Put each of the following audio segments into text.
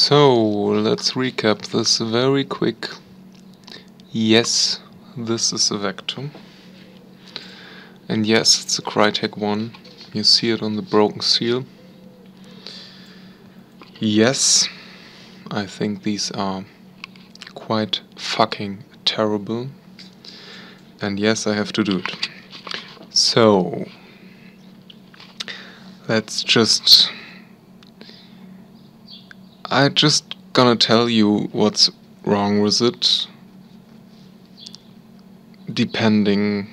So, let's recap this very quick. Yes, this is a vector. And yes, it's a Krytac one. You see it on the broken seal. Yes, I think these are quite fucking terrible. And yes, I have to do it. So, let's just... I'm just gonna tell you what's wrong with it, depending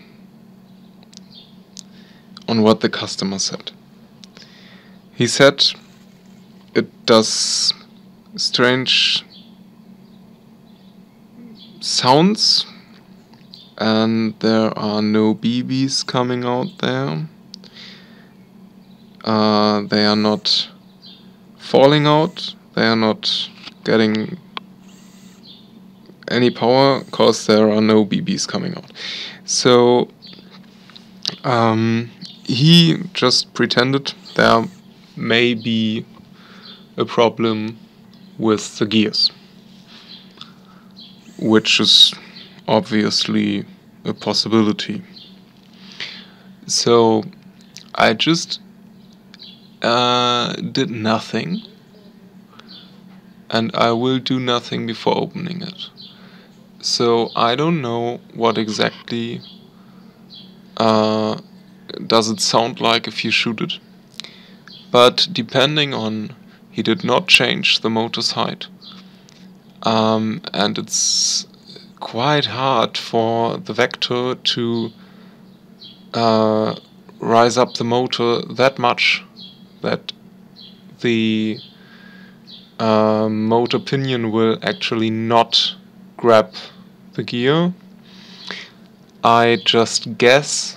on what the customer said. He said it does strange sounds and there are no BBs coming out there. They are not falling out. They are not getting any power because there are no BBs coming out. So he just pretended there may be a problem with the gears, which is obviously a possibility. So I just did nothing. And I will do nothing before opening it. So I don't know what exactly does it sound like if you shoot it. But depending on, he did not change the motor's height. And it's quite hard for the Vector to rise up the motor that much that the motor pinion will actually not grab the gear. I just guess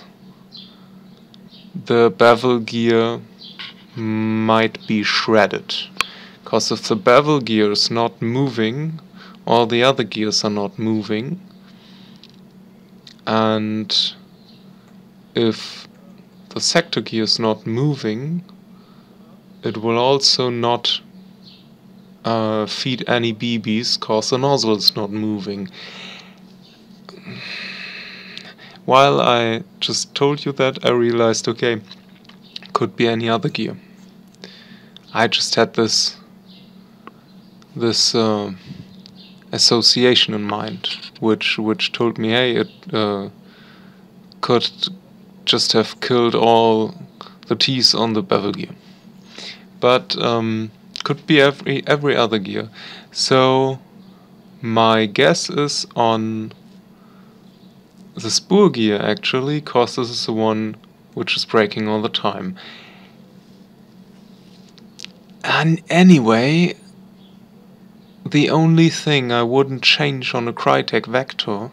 the bevel gear might be shredded, because if the bevel gear is not moving, all the other gears are not moving, and if the sector gear is not moving, it will also not feed any BBs cause the nozzle is not moving. While I just told you that, I realized, okay, could be any other gear. I just had this association in mind, which told me, hey, it could just have killed all the T's on the bevel gear. But could be every other gear. So my guess is on the spool gear actually, cause this is the one which is breaking all the time. And anyway, the only thing I wouldn't change on a Krytac Vector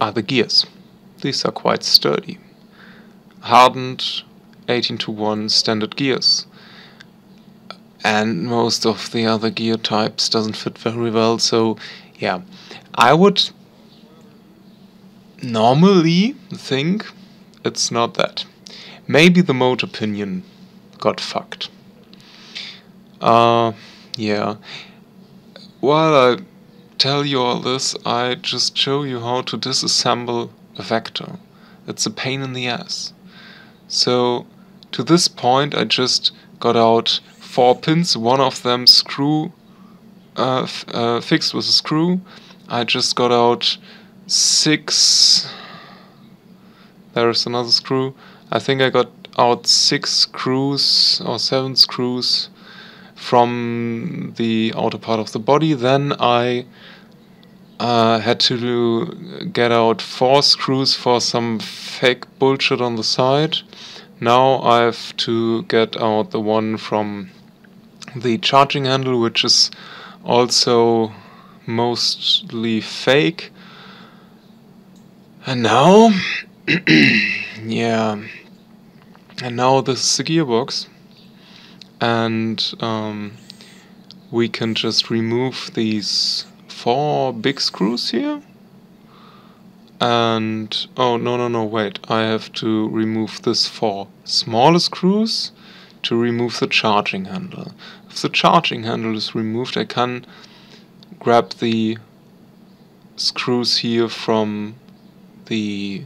are the gears. These are quite sturdy. Hardened 18:1 standard gears. And most of the other gear types doesn't fit very well, so yeah. I would normally think it's not that. Maybe the motor pinion got fucked. Yeah. While I tell you all this, I just show you how to disassemble a Vector. It's a pain in the ass. So to this point I just got out 4 pins, one of them screw fixed with a screw. I just got out 6. There is another screw. I think I got out 6 screws or 7 screws from the outer part of the body. Then I had to get out 4 screws for some fake bullshit on the side. Now I have to get out the one from the charging handle, which is also mostly fake. And now yeah, and now this is the gearbox, and we can just remove these 4 big screws here. And oh no, wait, I have to remove this 4 smaller screws to remove the charging handle. If the charging handle is removed, I can grab the screws here from the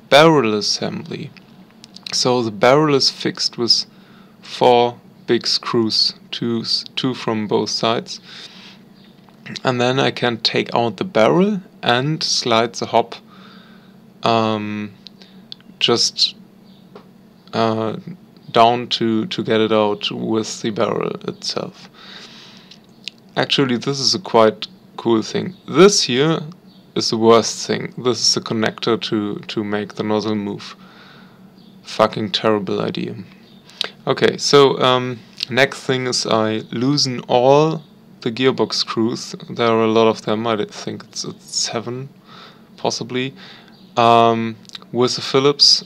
barrel assembly. So the barrel is fixed with 4 big screws, two from both sides, and then I can take out the barrel and slide the hop just down to get it out with the barrel itself. Actually, this is a quite cool thing. This here is the worst thing. This is the connector to make the nozzle move. Fucking terrible idea. Okay, so next thing is I loosen all the gearbox screws. There are a lot of them. I think it's 7 possibly, with the Phillips,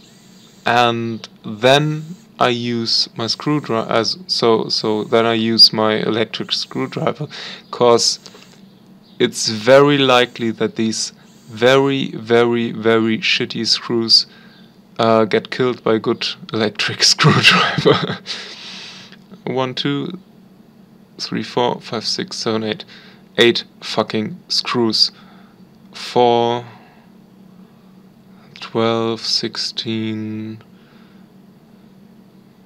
and then I use my screwdriver. So then I use my electric screwdriver, cause it's very likely that these very shitty screws get killed by a good electric screwdriver. 1, 2, 3, 4, 5, 6, 7, 8. 8 fucking screws. 4, 12, 16.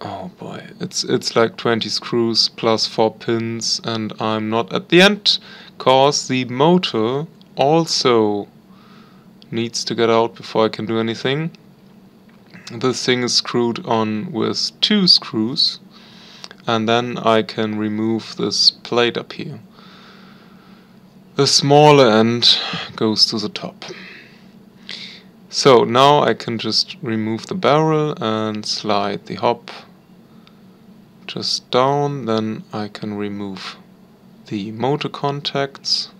Oh boy, it's like 20 screws plus 4 pins, and I'm not at the end, cause the motor also needs to get out before I can do anything. This thing is screwed on with 2 screws, and then I can remove this plate up here. The smaller end goes to the top. So now I can just remove the barrel and slide the hop just down. Then I can remove the motor contacts.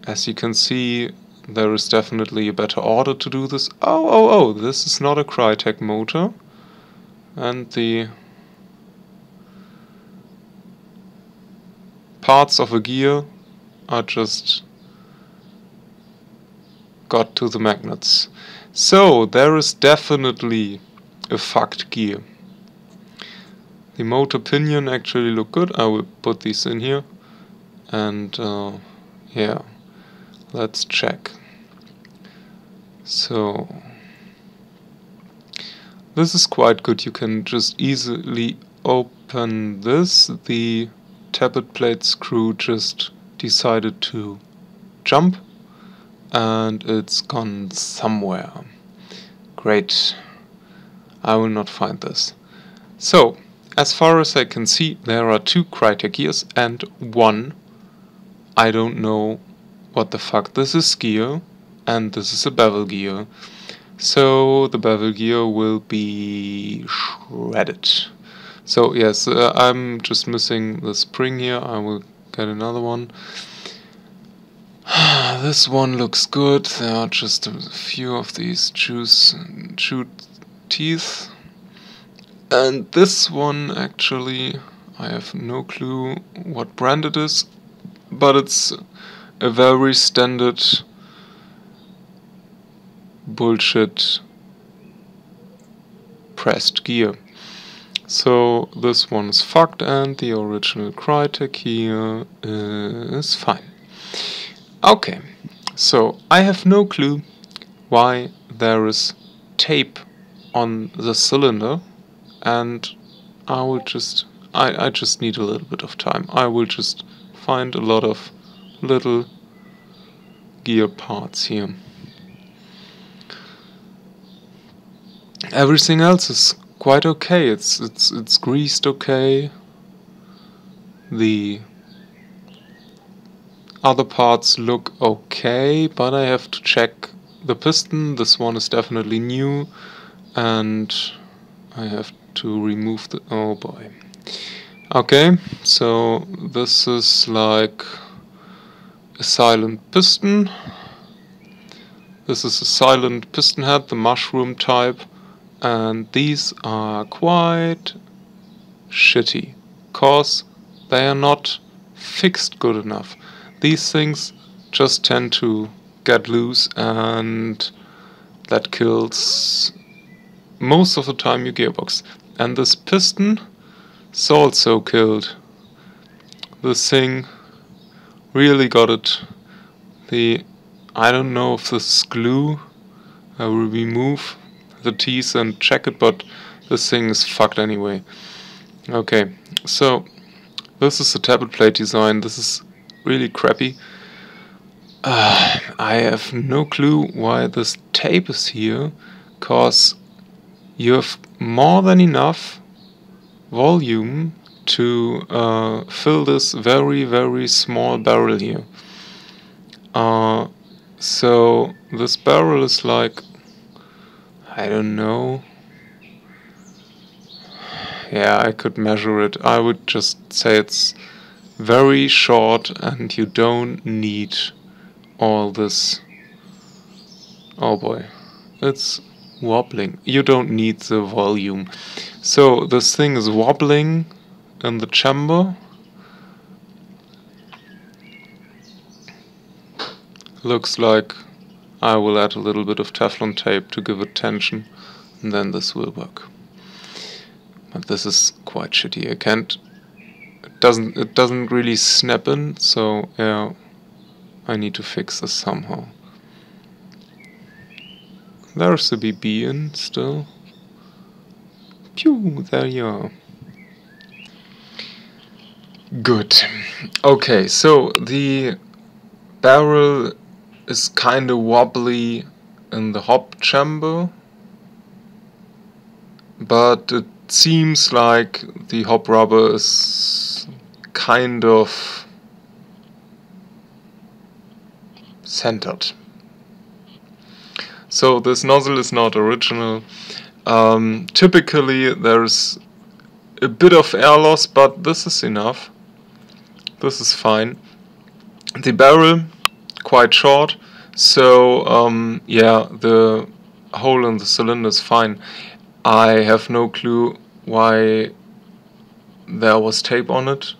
As you can see, there is definitely a better order to do this. Oh, this is not a Krytac motor. And the parts of a gear are just got to the magnets. So there is definitely a fucked gear. The motor pinion actually look good. I will put these in here, and yeah, let's check. So this is quite good. You can just easily open this. The tappet plate screw just decided to jump, and it's gone somewhere. Great. I will not find this. So, as far as I can see, there are 2 Krytac gears and 1, I don't know what the fuck this is, gear, and this is a bevel gear. So the bevel gear will be shredded. So yes, I'm just missing the spring here. I will get another one. This one looks good. There are just a few of these chewed teeth. And this one, actually, I have no clue what brand it is, but it's a very standard bullshit pressed gear. So this one is fucked, and the original Krytac here is fine. Okay, so I have no clue why there is tape on the cylinder, and I just need a little bit of time. I will just find a lot of little gear parts here. Everything else is quite okay. It's greased okay. The other parts look okay, but I have to check the piston. This one is definitely new, and I have to remove the... oh boy. Okay, so this is like a silent piston. This is a silent piston head, the mushroom type, and these are quite shitty, cause they are not fixed good enough. These things just tend to get loose, and that kills most of the time your gearbox. And this piston is also killed. This thing really got it. I don't know if this is glue. I will remove the teeth and check it, but this thing is fucked anyway. Okay, so this is the tablet plate design. This is really crappy. I have no clue why this tape is here, cause you have more than enough volume to fill this very, very small barrel here. So this barrel is like, I don't know. Yeah, I could measure it. I would just say it's very short and you don't need all this. Oh boy, it's wobbling. You don't need the volume. So this thing is wobbling in the chamber. Looks like I will add a little bit of Teflon tape to give it tension, and then this will work. But this is quite shitty. I can't. It doesn't really snap in. So yeah, I need to fix this somehow. There's the BB in still. Pew! There you are. Good. Okay, so the barrel is kind of wobbly in the hop chamber, but it seems like the hop rubber is kind of centered. So this nozzle is not original. Typically there's a bit of air loss, but this is enough. This is fine. The barrel quite short, so yeah, the hole in the cylinder is fine. I have no clue why there was tape on it.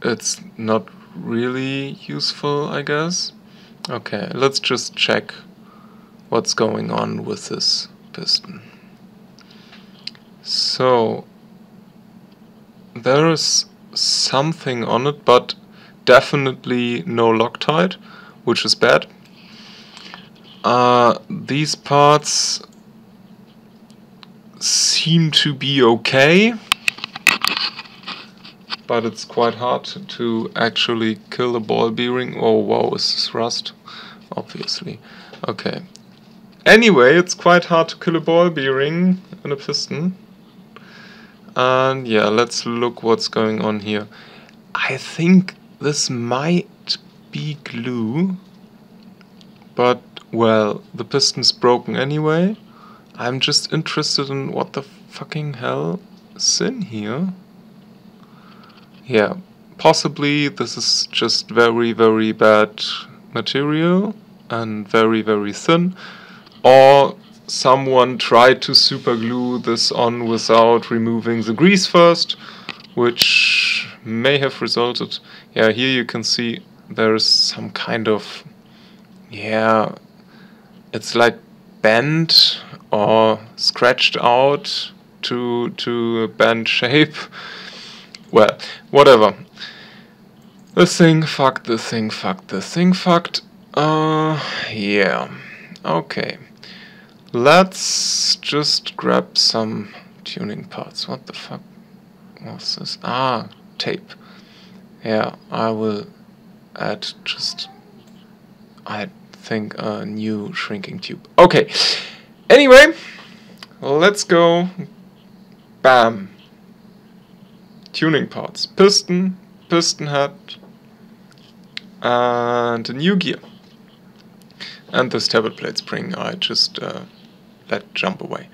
It's not really useful, I guess. Okay, let's just check what's going on with this piston. So there is something on it, but definitely no Loctite, which is bad. These parts seem to be okay, but it's quite hard to actually kill a ball bearing. Oh wow, is this rust? Obviously. Okay. Anyway, it's quite hard to kill a ball bearing in a piston. And yeah, let's look what's going on here. I think this might be glue, but well, the piston's broken anyway. I'm just interested in what the fucking hell is in here. Yeah, possibly this is just very, very bad material and very, very thin, or someone tried to super glue this on without removing the grease first, which may have resulted. Yeah, here you can see there's some kind of, yeah, it's like bent or scratched out to a bent shape. Well, whatever. This thing fucked, this thing fucked, this thing fucked. Yeah. Okay. Let's just grab some tuning parts. What the fuck was this? Ah, tape. Yeah, I will add just, I think, a new shrinking tube. Okay. Anyway, let's go. Bam. Tuning parts. Piston, piston head, and a new gear. And this tablet plate spring I just let jump away.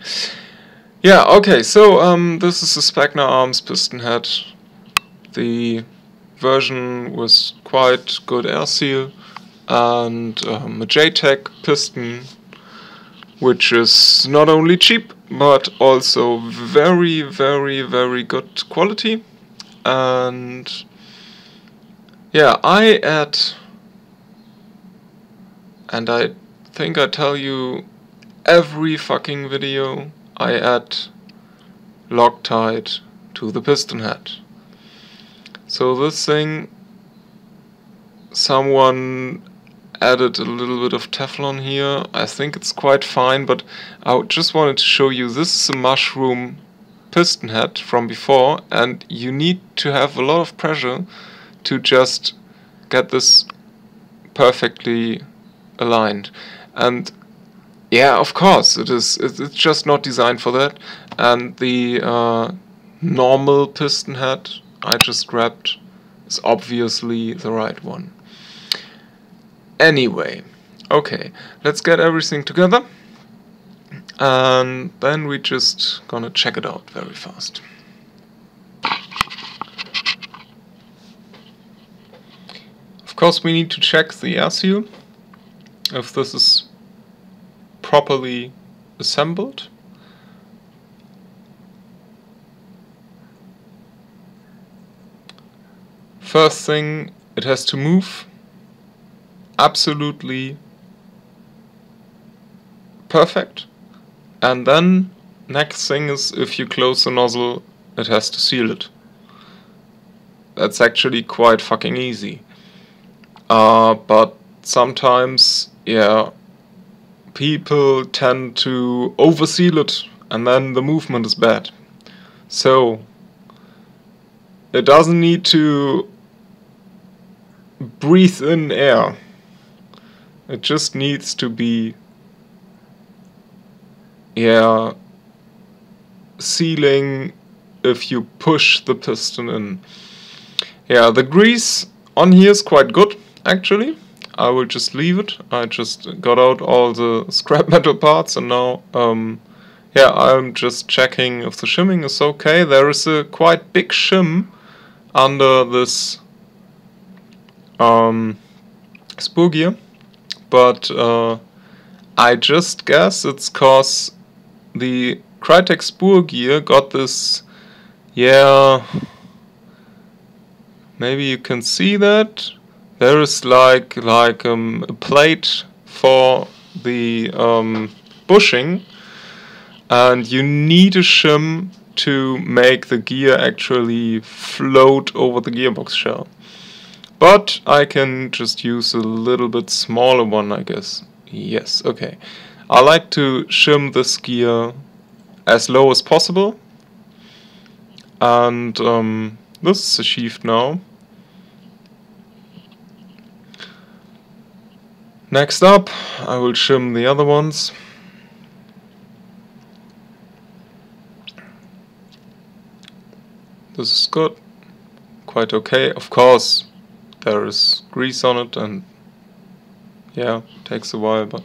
Yeah, okay, so this is the Spagna Arms piston head. The version was quite good air seal, and a JTAG piston, which is not only cheap but also very, very, very good quality. And yeah, I think I tell you every fucking video I add Loctite to the piston head. So this thing, someone added a little bit of Teflon here. I think it's quite fine, but I just wanted to show you this is a mushroom piston head from before, and you need to have a lot of pressure to just get this perfectly aligned. And yeah, of course it's just not designed for that. And the normal piston head I just grabbed is obviously the right one. Anyway, okay, let's get everything together, and then we just gonna check it out very fast. Of course, we need to check the air seal, if this is properly assembled. First thing, it has to move absolutely perfect, and then next thing is, if you close the nozzle, it has to seal it. That's actually quite fucking easy. But sometimes, yeah, people tend to overseal it, and then the movement is bad. So it doesn't need to breathe in air. It just needs to be, yeah, sealing if you push the piston in. Yeah, the grease on here is quite good, actually. I will just leave it. I just got out all the scrap metal parts, and now, yeah, I'm just checking if the shimming is okay. There is a quite big shim under this spur gear, but I just guess it's cause the Krytac spur gear got this, yeah, maybe you can see that. There is like a plate for the bushing, and you need a shim to make the gear actually float over the gearbox shell. But I can just use a little bit smaller one, I guess. Yes, okay. I like to shim this gear as low as possible, and this is achieved now. Next up, I will shim the other ones. This is good, quite okay. Of course, there is grease on it, and yeah, takes a while, but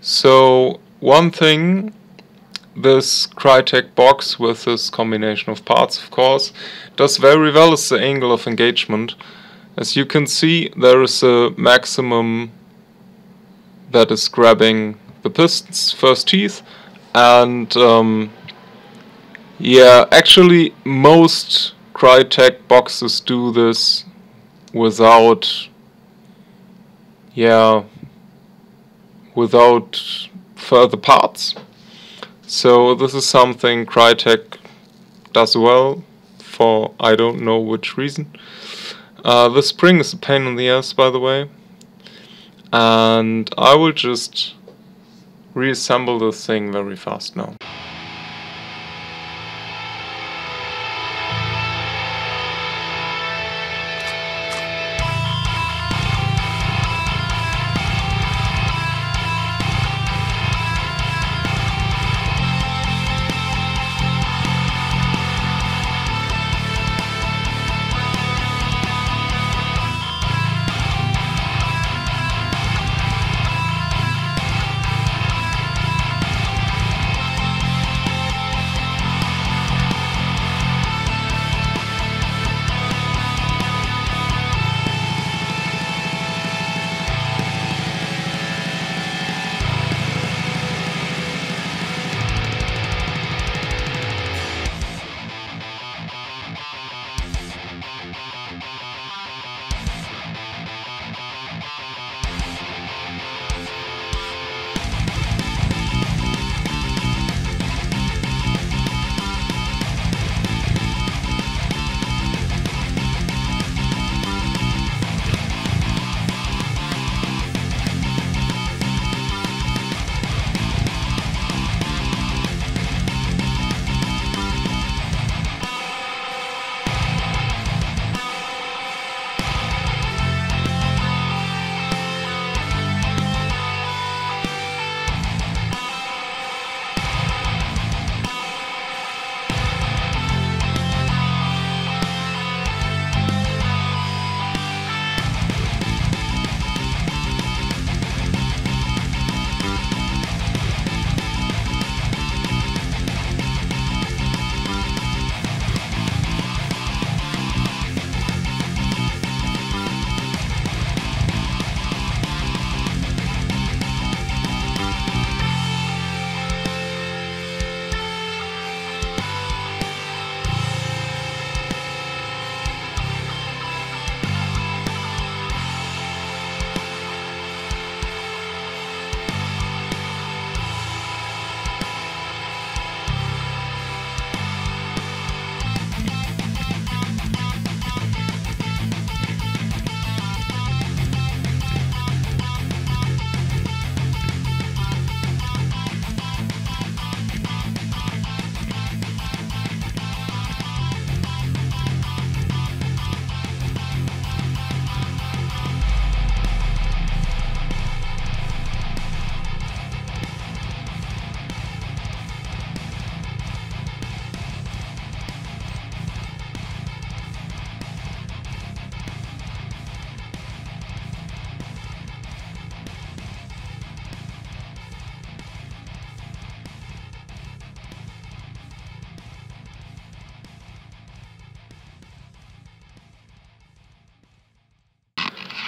so one thing, this Krytac box with this combination of parts, of course, does very well is the angle of engagement. As you can see, there is a maximum that is grabbing the piston's first teeth, and yeah, actually most Krytac boxes do this without, yeah, without further parts. So this is something Krytac does well, for I don't know which reason. The spring is a pain in the ass, by the way, and I will just reassemble this thing very fast now.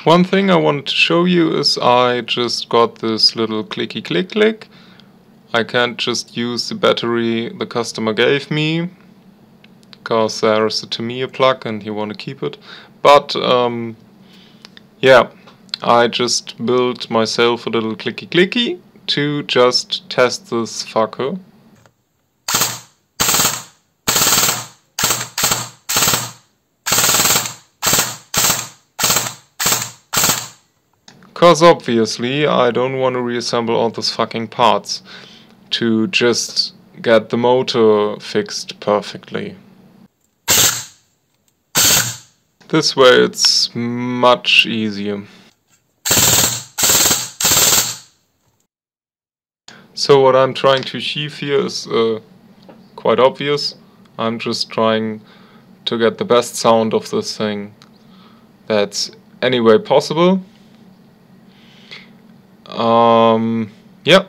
One thing I wanted to show you is I just got this little clicky click click. I can't just use the battery the customer gave me, because there's a Tamiya plug and you want to keep it. But yeah, I just built myself a little clicky clicky to just test this fucker. Cause obviously I don't want to reassemble all those fucking parts to just get the motor fixed perfectly. This way it's much easier. So what I'm trying to achieve here is quite obvious. I'm just trying to get the best sound of this thing that's any way possible. Yeah.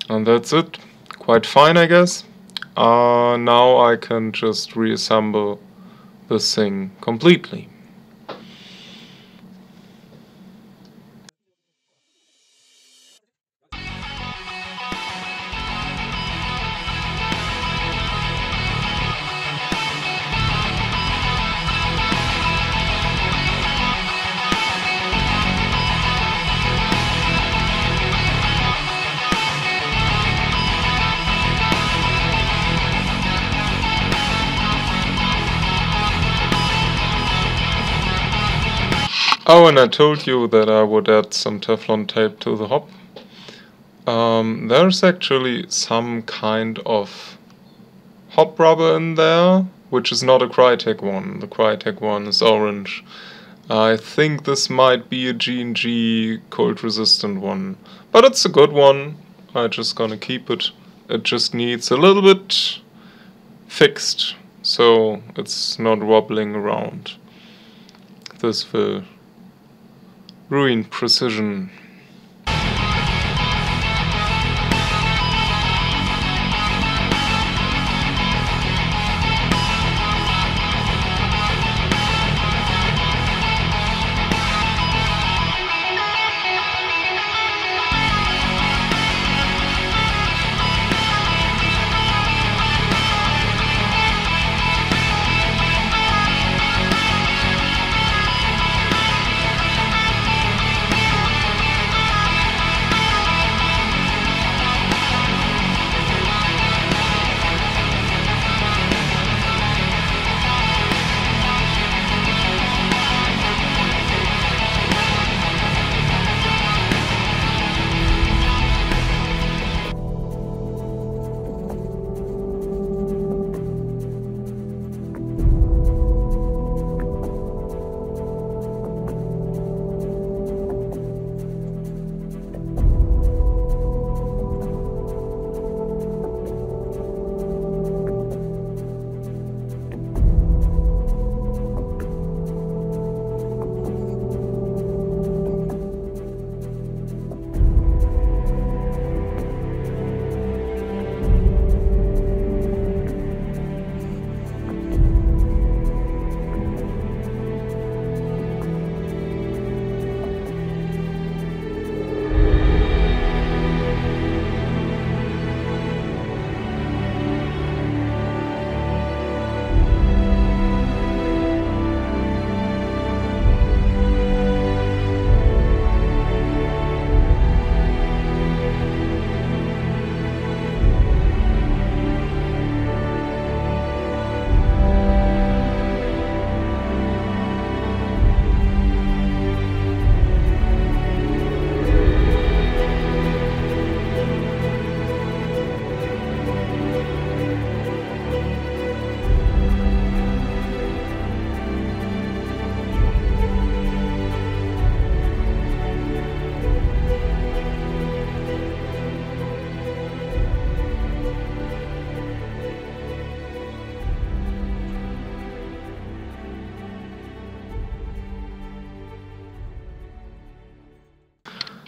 And that's it. Quite fine, I guess. Now I can just reassemble this thing completely. Oh, and I told you that I would add some Teflon tape to the hob. There's actually some kind of hob rubber in there, which is not a Krytac one. The Krytac one is orange. I think this might be a G&G cold resistant one, but it's a good one. I'm just gonna keep it. It just needs a little bit fixed, so it's not wobbling around. This will ruin precision.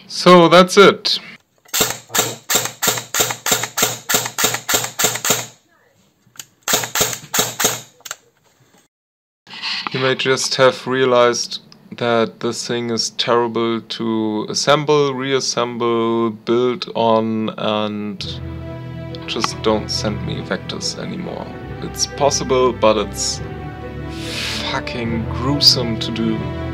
So that's it. You may just have realized that this thing is terrible to assemble, reassemble, build on, and just don't send me vectors anymore. It's possible, but it's fucking gruesome to do.